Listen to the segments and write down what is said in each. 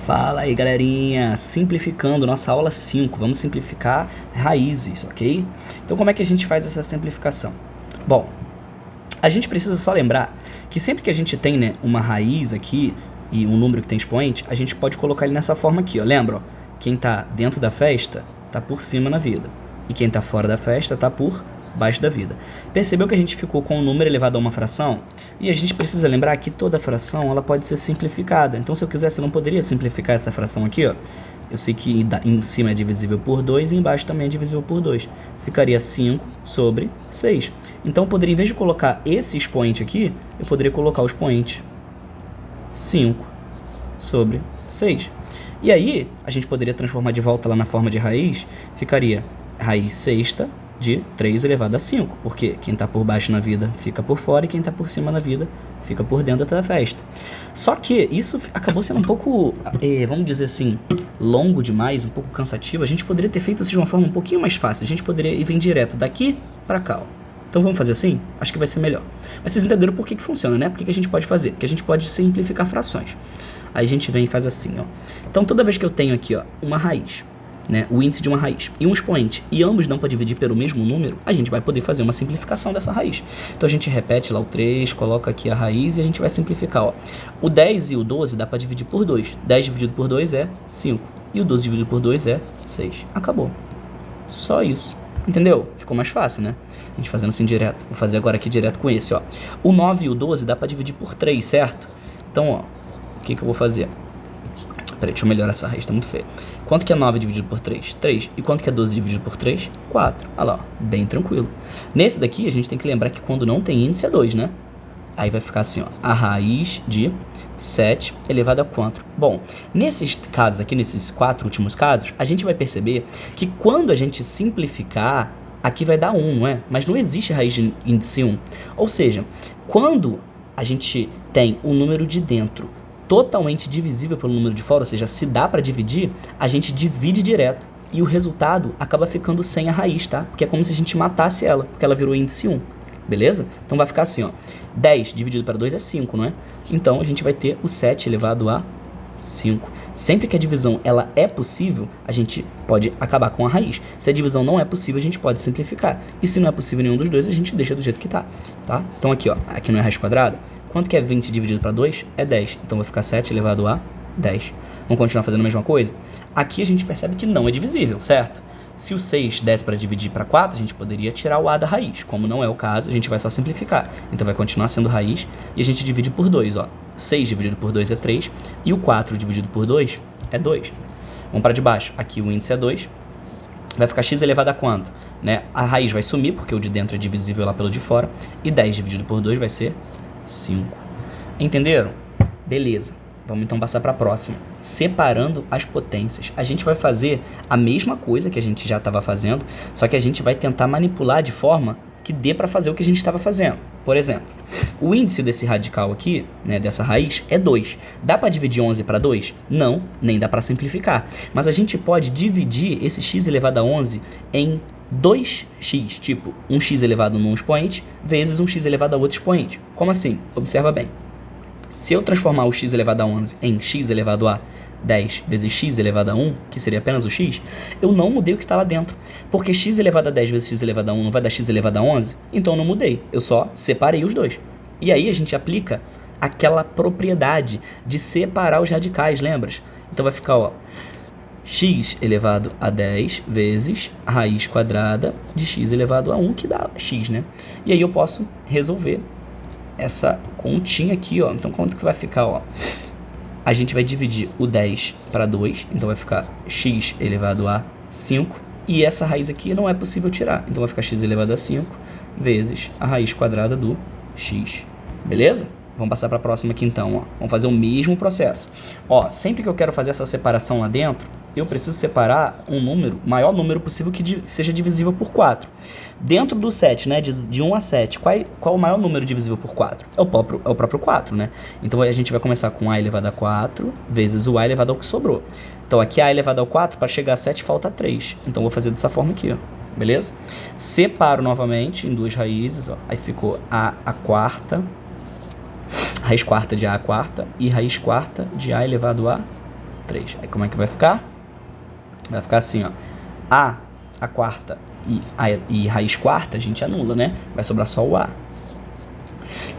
Fala aí, galerinha, simplificando nossa aula 5, vamos simplificar raízes, ok? Então como é que a gente faz essa simplificação? Bom, a gente precisa só lembrar que sempre que a gente tem, né, uma raiz aqui e um número que tem expoente, a gente pode colocar ele nessa forma aqui, ó, lembra? Ó, quem tá dentro da festa tá por cima na vida e quem tá fora da festa tá por baixo da vida. Percebeu que a gente ficou com o número elevado a uma fração? E a gente precisa lembrar que toda fração ela pode ser simplificada. Então, se eu quisesse, eu não poderia simplificar essa fração aqui, ó. Eu sei que em cima é divisível por 2 e embaixo também é divisível por 2. Ficaria 5 sobre 6. Então, eu poderia, em vez de colocar esse expoente aqui, eu poderia colocar o expoente 5 sobre 6. E aí, a gente poderia transformar de volta lá na forma de raiz, ficaria raiz sexta de 3 elevado a 5, porque quem está por baixo na vida fica por fora e quem está por cima na vida fica por dentro da festa. Só que isso acabou sendo um pouco, vamos dizer assim, longo demais, um pouco cansativo. A gente poderia ter feito isso de uma forma um pouquinho mais fácil. A gente poderia ir vir direto daqui para cá, ó. Então vamos fazer assim? Acho que vai ser melhor. Mas vocês entenderam por que funciona, né? Por que a gente pode fazer? Porque a gente pode simplificar frações. Aí a gente vem e faz assim, ó. Então toda vez que eu tenho aqui, ó, uma raiz, né, o índice de uma raiz e um expoente, e ambos dão para dividir pelo mesmo número, a gente vai poder fazer uma simplificação dessa raiz. Então a gente repete lá o 3, coloca aqui a raiz e a gente vai simplificar, ó. O 10 e o 12 dá para dividir por 2. 10 dividido por 2 é 5. E o 12 dividido por 2 é 6. Acabou. Só isso. Entendeu? Ficou mais fácil, né? A gente fazendo assim direto. Vou fazer agora aqui direto com esse, ó. O 9 e o 12 dá para dividir por 3, certo? Então, ó, o que eu vou fazer? Peraí, deixa eu melhorar essa raiz, tá muito feio. Quanto que é 9 dividido por 3? 3. E quanto que é 12 dividido por 3? 4. Olha lá, ó, bem tranquilo. Nesse daqui, a gente tem que lembrar que quando não tem índice é 2, né? Aí vai ficar assim, ó, a raiz de 7 elevado a 4. Bom, nesses casos aqui, nesses 4 últimos casos, a gente vai perceber que quando a gente simplificar, aqui vai dar 1, não é? Mas não existe raiz de índice 1. Ou seja, quando a gente tem o número de dentro totalmente divisível pelo número de fora, ou seja, se dá para dividir, a gente divide direto e o resultado acaba ficando sem a raiz, tá? Porque é como se a gente matasse ela, porque ela virou índice 1, beleza? Então vai ficar assim, ó, 10 dividido para 2 é 5, não é? Então a gente vai ter o 7 elevado a 5. Sempre que a divisão ela é possível, a gente pode acabar com a raiz. Se a divisão não é possível, a gente pode simplificar. E se não é possível nenhum dos dois, a gente deixa do jeito que tá? Então aqui, ó, aqui não é raiz quadrada. Quanto que é 20 dividido para 2? É 10. Então vai ficar 7 elevado a 10. Vamos continuar fazendo a mesma coisa? Aqui a gente percebe que não é divisível, certo? Se o 6 desse para dividir para 4, a gente poderia tirar o a da raiz. Como não é o caso, a gente vai só simplificar. Então vai continuar sendo raiz e a gente divide por 2. Ó. 6 dividido por 2 é 3 e o 4 dividido por 2 é 2. Vamos para de baixo. Aqui o índice é 2. Vai ficar x elevado a quanto? Né? A raiz vai sumir, porque o de dentro é divisível lá pelo de fora. E 10 dividido por 2 vai ser 5. Entenderam? Beleza. Vamos então passar para a próxima. Separando as potências. A gente vai fazer a mesma coisa que a gente já estava fazendo, só que a gente vai tentar manipular de forma que dê para fazer o que a gente estava fazendo. Por exemplo, o índice desse radical aqui, né, dessa raiz, é 2. Dá para dividir 11 para 2? Não, nem dá para simplificar. Mas a gente pode dividir esse x elevado a 11 em 2x, tipo 1x elevado num expoente vezes 1x elevado a outro expoente. Como assim? Observa bem. Se eu transformar o x elevado a 11 em x elevado a 10 vezes x elevado a 1, que seria apenas o x, eu não mudei o que está lá dentro. Porque x elevado a 10 vezes x elevado a 1 não vai dar x elevado a 11? Então eu não mudei, eu só separei os dois. E aí a gente aplica aquela propriedade de separar os radicais, lembras? Então vai ficar, ó, x elevado a 10 vezes a raiz quadrada de x elevado a 1, que dá x, né? E aí eu posso resolver essa continha aqui, ó. Então, quanto que vai ficar, ó? A gente vai dividir o 10 para 2, então vai ficar x elevado a 5. E essa raiz aqui não é possível tirar, então vai ficar x elevado a 5 vezes a raiz quadrada do x. Beleza? Vamos passar para a próxima aqui então, ó. Vamos fazer o mesmo processo. Ó, sempre que eu quero fazer essa separação lá dentro, eu preciso separar um número, o maior número possível que seja divisível por 4. Dentro do 7, né, de 1 a 7, qual o maior número divisível por 4? É o próprio 4, né? Então a gente vai começar com a elevado a 4 vezes o a elevado ao que sobrou. Então aqui a elevado ao 4, para chegar a 7 falta 3. Então vou fazer dessa forma aqui, ó. Beleza? Separo novamente em duas raízes, ó. Aí ficou a quarta, raiz quarta de a quarta e raiz quarta de a elevado a 3. Aí como é que vai ficar? Vai ficar assim, ó. A quarta e raiz quarta a gente anula, né? Vai sobrar só o A.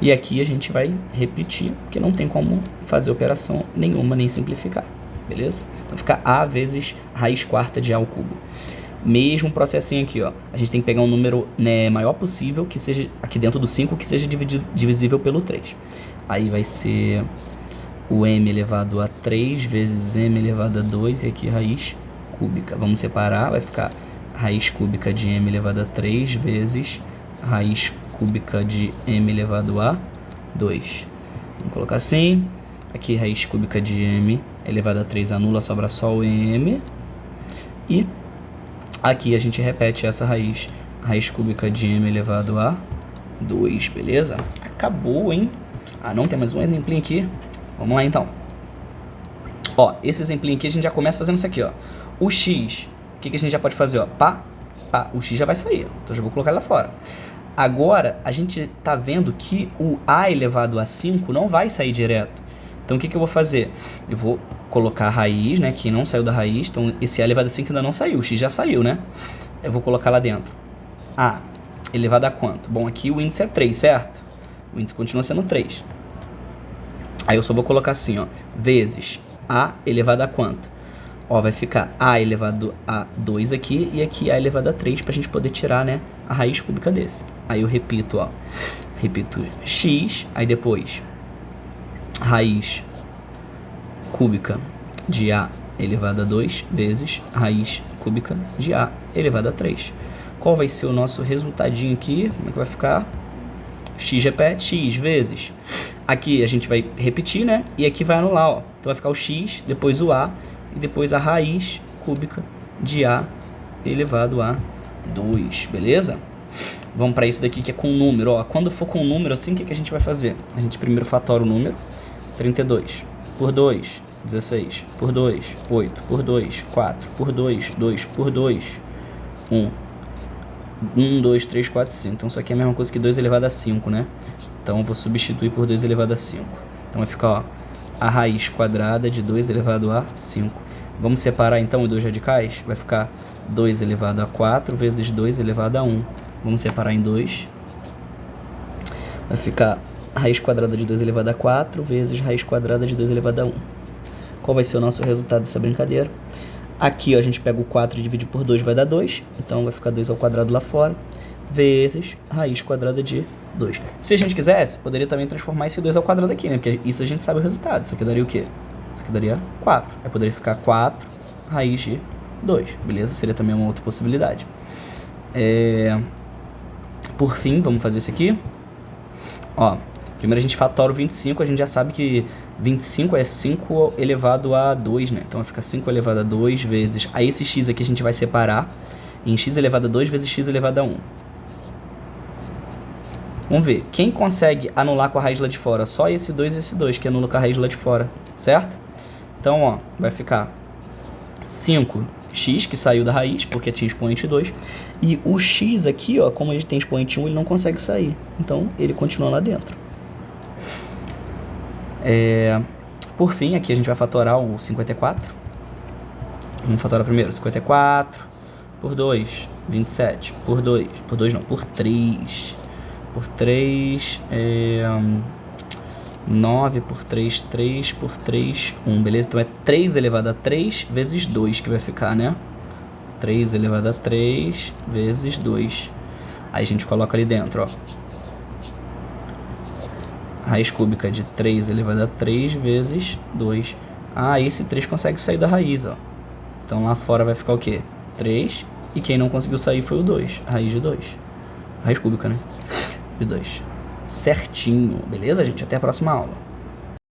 E aqui a gente vai repetir, porque não tem como fazer operação nenhuma, nem simplificar. Beleza? Então fica A vezes raiz quarta de A ao cubo. Mesmo processinho aqui, ó. A gente tem que pegar um número, né, maior possível, que seja aqui dentro do 5, que seja divisível pelo 3. Aí vai ser o m elevado a 3 vezes m elevado a 2 e aqui raiz cúbica. Vamos separar, vai ficar raiz cúbica de m elevado a 3 vezes raiz cúbica de m elevado a 2. Vamos colocar assim. Aqui raiz cúbica de m elevado a 3 anula, sobra só o m. E aqui a gente repete essa raiz cúbica de m elevado a 2, beleza? Acabou, hein? Ah, não, tem mais um exemplinho aqui. Vamos lá, então. Ó, esse exemplinho aqui a gente já começa fazendo isso aqui, ó. O x, o que a gente já pode fazer, ó? Pá, o x já vai sair, então já vou colocar ele lá fora. Agora, a gente tá vendo que o a elevado a 5 não vai sair direto. Então, o que eu vou fazer? Eu vou colocar a raiz, né, que não saiu da raiz. Então, esse a elevado a 5 ainda não saiu, o x já saiu, né? Eu vou colocar lá dentro. A elevado a quanto? Bom, aqui o índice é 3, certo? O índice continua sendo 3. Aí eu só vou colocar assim, ó, vezes a elevado a quanto? Ó, vai ficar a elevado a 2 aqui e aqui a elevado a 3 pra gente poder tirar, né, a raiz cúbica desse. Aí eu repito, ó, repito x, aí depois raiz cúbica de a elevado a 2 vezes raiz cúbica de a elevado a 3. Qual vai ser o nosso resultadinho aqui? Como é que vai ficar? X repete, x vezes. Aqui a gente vai repetir, né? E aqui vai anular, ó. Então vai ficar o x, depois o a, e depois a raiz cúbica de a elevado a 2, beleza? Vamos para isso daqui que é com número, ó. Quando for com número assim, o que a gente vai fazer? A gente primeiro fatora o número. 32 por 2, 16 por 2, 8 por 2, 4 por 2, 2 por 2, 1. 1, 2, 3, 4, 5. Então isso aqui é a mesma coisa que 2 elevado a 5, né? Então eu vou substituir por 2 elevado a 5. Então vai ficar, ó, a raiz quadrada de 2 elevado a 5. Vamos separar então os dois radicais? Vai ficar 2 elevado a 4 vezes 2 elevado a 1. Vamos separar em 2. Vai ficar a raiz quadrada de 2 elevado a 4 vezes raiz quadrada de 2 elevado a 1. Qual vai ser o nosso resultado dessa brincadeira? Aqui, ó, a gente pega o 4 e divide por 2, vai dar 2. Então vai ficar 2 ao quadrado lá fora, vezes raiz quadrada de 2. Se a gente quisesse, poderia também transformar esse 2 ao quadrado aqui, né? Porque isso a gente sabe o resultado. Isso aqui daria o quê? Isso aqui daria 4. Aí poderia ficar 4 raiz de 2, beleza? Seria também uma outra possibilidade. Por fim, vamos fazer isso aqui. Ó, primeiro a gente fatora o 25, a gente já sabe que 25 é 5 elevado a 2, né? Então vai ficar 5 elevado a 2 vezes... Aí esse x aqui a gente vai separar em x elevado a 2 vezes x elevado a 1. Vamos ver. Quem consegue anular com a raiz lá de fora? Só esse 2 e esse 2 que anula com a raiz lá de fora, certo? Então, ó, vai ficar 5x, que saiu da raiz, porque tinha expoente 2. E o x aqui, ó, como ele tem expoente 1, ele não consegue sair. Então, ele continua lá dentro. Por fim, aqui a gente vai fatorar o 54. Vamos fatorar primeiro 54 por 2, 27 por 2, por 2 não, por 3. Por 3, 9 por 3, 3 por 3, 1, beleza? Então é 3 elevado a 3 vezes 2 que vai ficar, né? 3 elevado a 3 vezes 2. Aí a gente coloca ali dentro, ó. Raiz cúbica de 3 elevado a 3 vezes 2. Ah, esse 3 consegue sair da raiz, ó. Então lá fora vai ficar o quê? 3. E quem não conseguiu sair foi o 2. Raiz de 2. Raiz cúbica, né? De 2. Certinho. Beleza, gente? Até a próxima aula.